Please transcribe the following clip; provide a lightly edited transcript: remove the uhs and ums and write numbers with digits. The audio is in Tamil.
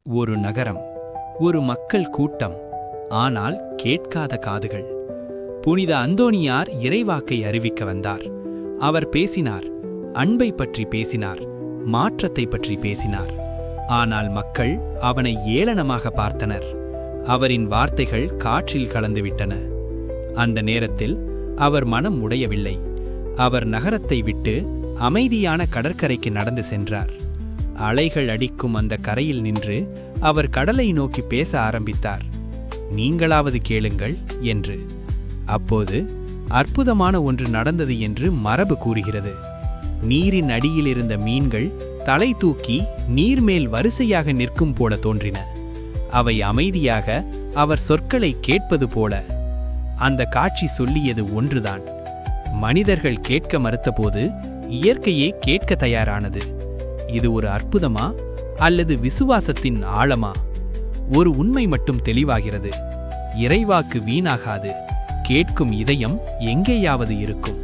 ஒரு நகரம், ஒரு மக்கள் கூட்டம், ஆனால் கேட்காத காதுகள். புனித அந்தோனியார் இறைவாக்கை அறிவிக்க வந்தார். அவர் பேசினார், அன்பை பற்றி பேசினார், மாற்றத்தை பற்றி பேசினார். ஆனால் மக்கள் அவனை ஏளனமாக பார்த்தனர். அவரின் வார்த்தைகள் காற்றில் கலந்துவிட்டன. அந்த நேரத்தில் அவர் மனம் உடையவில்லை. அவர் நகரத்தை விட்டு அமைதியான கடற்கரைக்கு நடந்து சென்றார். அலைகள் அடிக்கும் அந்த கரையில் நின்று அவர் கடலை நோக்கி பேச ஆரம்பித்தார். நீங்களாவது கேளுங்கள் என்று. அப்போது அற்புதமான ஒன்று நடந்தது என்று மரபு கூறுகிறது. நீரின் அடியில் இருந்த மீன்கள் தலை தூக்கி நீர்மேல் வரிசையாக நிற்கும் போல தோன்றின. அவை அமைதியாக அவர் சொற்களை கேட்பது போல. அந்த காட்சி சொல்லியது ஒன்றுதான். மனிதர்கள் கேட்க மறுத்தபோது இயற்கையே கேட்க தயாரானது. இது ஒரு அற்புதமா அல்லது விசுவாசத்தின் ஆழமா? ஒரு உண்மை மட்டும் தெளிவாகிறது. இறைவாக்கு வீணாகாது. கேட்கும் இதயம் எங்கேயாவது இருக்கும்.